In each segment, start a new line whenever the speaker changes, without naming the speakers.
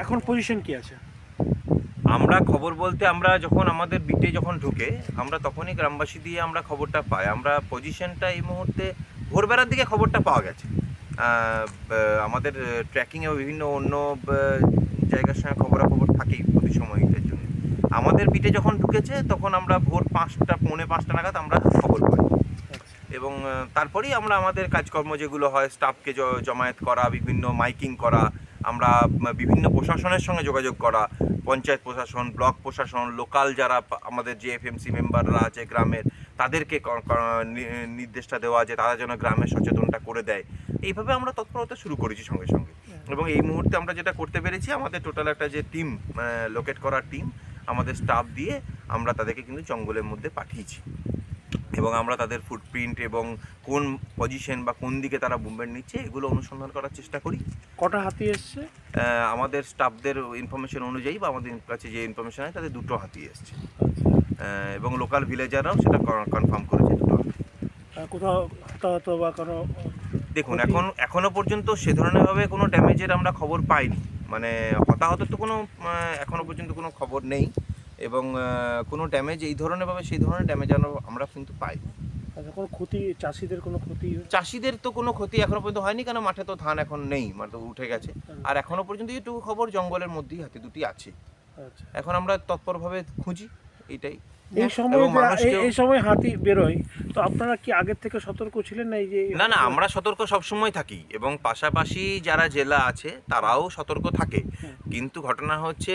এখন পজিশন কি আছে?
আমরা খবর বলতে আমরা যখন আমাদের বিটে যখন ঢুকে আমরা তখনই গ্রামবাসী দিয়ে আমরা খবরটা পাই। আমরা পজিশনটা এই মুহূর্তে ভোরবেলার দিকে খবরটা পাওয়া গেছে। আমাদের ট্র্যাকিংয়ে বিভিন্ন অন্য জায়গার সঙ্গে খবরাখবর থাকেই প্রতি সময়টার জন্য। আমাদের বিটে যখন ঢুকেছে তখন আমরা ভোর 5টা পৌনে 5টা নাগাদ আমরা খবর পাই এবং তারপরেই আমরা আমাদের কাজকর্ম যেগুলো হয় স্টাফকে জমায়েত করা, বিভিন্ন মাইকিং করা, আমরা বিভিন্ন প্রশাসনের সঙ্গে যোগাযোগ করা, পঞ্চায়েত প্রশাসন, ব্লক প্রশাসন, লোকাল যারা আমাদের যে এফএমসি মেম্বাররা আছে গ্রামের, তাদেরকে নির্দেশটা দেওয়া যে তারা যেন গ্রামের সচেতনটা করে দেয়। এইভাবে আমরা তৎপরতা শুরু করেছি সঙ্গে সঙ্গে। এবং এই মুহূর্তে আমরা যেটা করতে পেরেছি, আমাদের টোটাল একটা যে টিম, লোকেট করার টিম, আমাদের স্টাফ দিয়ে আমরা তাদেরকে কিন্তু জঙ্গলের মধ্যে পাঠিয়েছি এবং আমরা তাদের ফুটপ্রিন্ট এবং কোন পজিশন বা কোন দিকে তারা মুভমেন্ট নিচ্ছে এগুলো অনুসন্ধান করার চেষ্টা করি।
কটা হাতি এসছে?
আমাদের স্টাফদের ইনফরমেশন অনুযায়ী বা আমাদের কাছে যে ইনফরমেশন আছে তাদের 2টো হাতি এসছে এবং লোকাল ভিলেজাররাও সেটা কনফার্ম করেছে 2টো হাতি।
কোথাও হতাহত বা কোনো?
দেখুন, এখনো পর্যন্ত সে ধরনেরভাবে কোনো ড্যামেজের আমরা খবর পাইনি, মানে হতাহতের তো কোনো এখনো পর্যন্ত কোনো খবর নেই এবং কোনো ড্যামেজ এই ধরনেরভাবে সেই ধরনের ড্যামেজ আমরা কিন্তু পাই।
আচ্ছা, কোনো ক্ষতি, চাষিদের কোনো ক্ষতি?
চাষিদের তো কোনো ক্ষতি এখনো পর্যন্ত হয়নি, কেন মাঠে তো ধান এখন নেই, মানে তো উঠে গেছে। আর এখনো পর্যন্ত এইটুকু খবর জঙ্গলের মধ্যেই হাতি 2টি আছে।
আচ্ছা,
এখন আমরা তৎপরভাবে খুঁজি, এইটাই।
এই সময় হাতি বেরোয়, তো আপনারা কি আগের থেকে সতর্ক ছিলেন না? এই যে
না, আমরা সতর্ক সবসময় থাকি এবং পাশাপাশি যারা জেলা আছে তারাও সতর্ক থাকে, কিন্তু ঘটনা হচ্ছে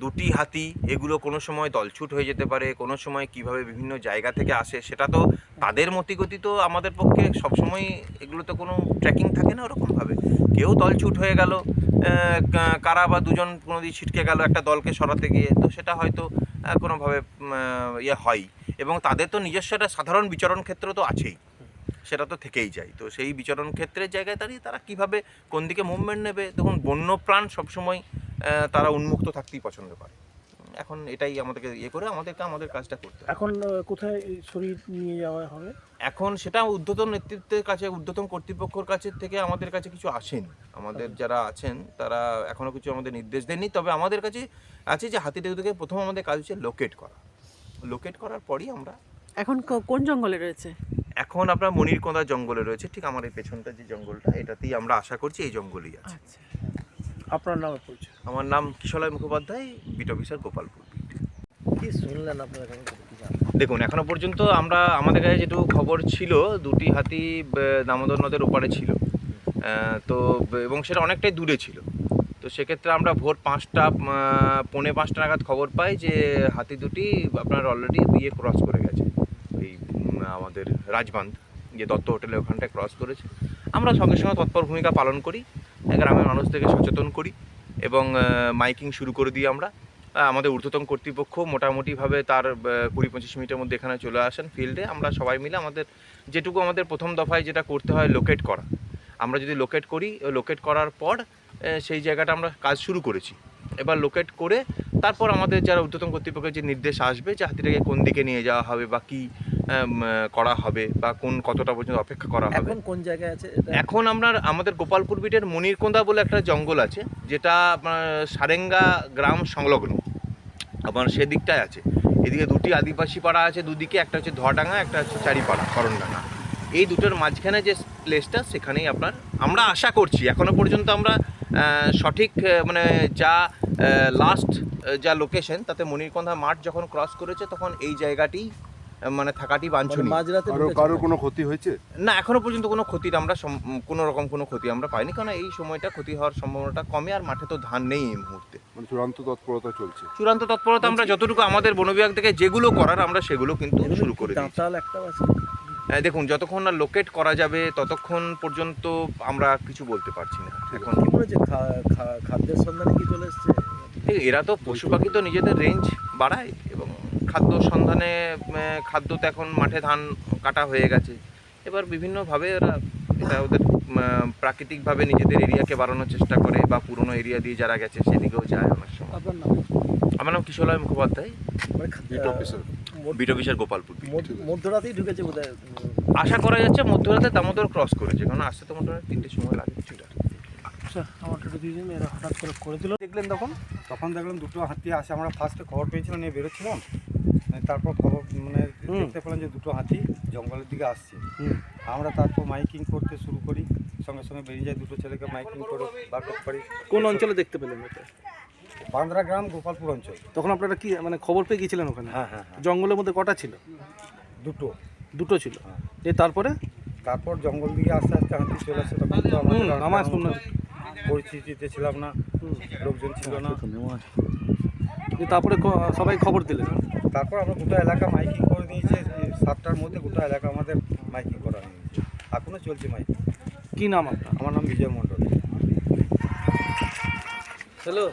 2টি হাতি এগুলো কোনো সময় দলছুট হয়ে যেতে পারে, কোনো সময় কিভাবে বিভিন্ন জায়গা থেকে আসে সেটা তো তাদের মতিগতি, তো আমাদের পক্ষে সবসময় এগুলো তো কোনো ট্র্যাকিং থাকে না ওরকমভাবে। কেউ দলছুট হয়ে গেল, কারা বা দুজন কোনো দিন ছিটকে গেল একটা দলকে সরাতে গিয়ে, তো সেটা হয়তো কোনোভাবে হয় এবং তাদের তো নিজস্ব একটা সাধারণ বিচরণ ক্ষেত্র তো আছেই, সেটা তো থেকেই যায়। তো সেই বিচরণ ক্ষেত্রের জায়গায় দাঁড়িয়ে তারা কীভাবে কোন দিকে মুভমেন্ট নেবে, দেখুন বন্যপ্রাণ সবসময় তারা উন্মুক্ত থাকতেই পছন্দ করে। এখন এটাই আমাদেরকে করে আমাদের কাজটা করতে হবে।
এখন কোথায় সরিয়ে নিয়ে যাওয়া হবে?
এখন সেটা ঊর্ধ্বতন নেতৃত্বের কাছে, ঊর্ধ্বতন কর্তৃপক্ষের কাছে থেকে আমাদের কাছে কিছু আসেনি। আমাদের যারা আছেন তারা এখনও কিছু আমাদের নির্দেশ দেননি, তবে আমাদের কাছে আছে যে হাতিটাকে প্রথম আমাদের কাজ হচ্ছে লোকেট করার পরই আমরা।
এখন কোন জঙ্গলে রয়েছে?
এখন আপনার মনিরকোঁদা জঙ্গলে রয়েছে, ঠিক আমার এই পেছনটা যে জঙ্গলটা, এটাতেই আমরা আশা করছি এই জঙ্গলেই আছে।
আচ্ছা,
আপনার নাম পরিচয়?
আমার নাম Kishalay Mukhopadhyay, beat officer Gopalpur beat.
কি শুনলেন আপনারা?
দেখুন, এখনো পর্যন্ত আমাদের কাছে যেটুকু খবর ছিল, 2টি হাতি দামোদর নদের ওপারে ছিল, তো এবং সেটা অনেকটাই দূরে ছিল। তো সেক্ষেত্রে আমরা ভোর 5টা পৌনে 5টা নাগাদ খবর পাই যে হাতি 2টি আপনার অলরেডি ক্রস করে গেছে, এই আমাদের রাজবাঁধ যে দত্ত হোটেলের ওখানটায় ক্রস করেছে। আমরা সঙ্গে সঙ্গে তৎপর ভূমিকা পালন করি, গ্রামের মানুষদেরকে সচেতন করি এবং মাইকিং শুরু করে দিই আমরা। আমাদের ঊর্ধ্বতন কর্তৃপক্ষ মোটামুটিভাবে তার 20-25 মিনিটের মধ্যে এখানে চলে আসেন ফিল্ডে। আমরা সবাই মিলে আমাদের প্রথম দফায় যেটা করতে হয় লোকেট করা। আমরা যদি লোকেট করি, লোকেট করার পর সেই জায়গাটা আমরা কাজ শুরু করেছি। এবার লোকেট করে তারপর আমাদের যারা ঊর্ধ্বতন কর্তৃপক্ষের যে নির্দেশ আসবে যে হাতিটাকে কোন দিকে নিয়ে যাওয়া হবে বা কী করা হবে বা কতটা পর্যন্ত অপেক্ষা করা হবে।
এখন কোন জায়গায় আছে?
এখন আমাদের গোপালপুর বিটের মনিরকোঁদা বলে একটা জঙ্গল আছে, যেটা সারেঙ্গা গ্রাম সংলগ্ন, আপনার সেদিকটায় আছে। এদিকে 2টি আদিবাসী পাড়া আছে দুদিকে, একটা হচ্ছে ধোয়াডাঙ্গা, একটা হচ্ছে চারিপাড়া করণডাঙ্গা। এই দুটোর মাঝখানে যে প্লেসটা, সেখানেই আমরা আশা করছি। এখনও পর্যন্ত আমরা সঠিক মানে যা লাস্ট যা লোকেশন, তাতে মনিরকোঁদা মাঠ যখন ক্রস করেছে তখন এই জায়গাটি মানে থাকাটি বাঞ্ছনীয়।
কারোর কোনো ক্ষতি হয়েছে
না, এখনো পর্যন্ত কোনো ক্ষতির আমরা কোনো রকম কোনো ক্ষতি আমরা পাইনি, কারণ এই সময়টা ক্ষতি হওয়ার সম্ভাবনাটা কমে, আর মাঠে তো ধান নেই এই মুহূর্তে।
মানে চূড়ান্ত তৎপরতা চলছে।
চূড়ান্ত তৎপরতা আমরা যতটুকু আমাদের বন বিভাগ থেকে যেগুলো করার আমরা সেগুলো কিন্তু শুরু করে দিয়েছি। দেখুন, যতক্ষণ না লোকেট করা যাবে ততক্ষণ পর্যন্ত আমরা কিছু বলতে পারছি না। এখন
খাদ্যের সন্ধানে কি চলে এসছে?
এরা তো পশু পাখি তো নিজেদের রেঞ্জ বাড়ায় এবং খাদ্য সন্ধানে খাদ্য তো এখন মাঠে ধান কাটা হয়ে গেছে, এবার বিভিন্নভাবে এটা ওদের প্রাকৃতিকভাবে নিজেদের এরিয়াকে বাড়ানোর চেষ্টা করে বা পুরনো এরিয়া দিয়ে যারা গেছে সেদিকেও যায় অনেক সময়। আমার নাম কিশলয় মুখোপাধ্যায়, বিট অফিসার গোপালপুর।
মধ্যরাতেই ঢুকেছে বোধহয়,
আশা করা যাচ্ছে মধ্যরাতে দামোদর ক্রস করেছে, কারণ আসতে তো মোটামুটি 3টের সময় লাগে কিছুটা।
স্যার আমার একটু দিয়ে দিন, এরা হঠাৎ করে দিল।
দেখলেন তখন?
তখন দেখলাম দুটো হাতি আসে, আমরা ফার্স্টে খবর পেয়েছিলাম, নিয়ে বেরোচ্ছিলাম, তারপর খবর মানে দেখতে পেলাম যে দুটো হাতি জঙ্গলের দিকে আসছে। আমরা তারপর মাইকিং করতে শুরু করি, সঙ্গে সঙ্গে বেরিয়ে যায়, দুটো ছেলেকে মাইকিং করে বার করতে পারি।
কোন অঞ্চলে দেখতে পেলেন এটা?
বান্দ্রা গ্রাম, গোপালপুর অঞ্চল।
তখন আপনারা কি মানে খবর পেয়ে গিয়েছিলেন ওখানে?
হ্যাঁ হ্যাঁ হ্যাঁ,
জঙ্গলের মধ্যে কটা ছিল?
দুটো।
ছিল।
হ্যাঁ।
তারপরে
তারপর জঙ্গল দিকে আস্তে আস্তে হাতি চলে আসছে, তখন তো আমাদের আর
আমার
তেমন পরিস্থিতিতে ছিলাম না, লোকজন ছিল না।
তারপরে সবাই খবর দিলেন?
তারপর আমরা গোটা এলাকা মাইকিং করে দিয়েছে, 7টার মধ্যে গোটা এলাকা আমাদের মাইকিং করা হয়েছে, এখনও চলছে মাইকিং।
কি নাম আপনার?
আমার নাম বিজয় মণ্ডল।
হ্যালো।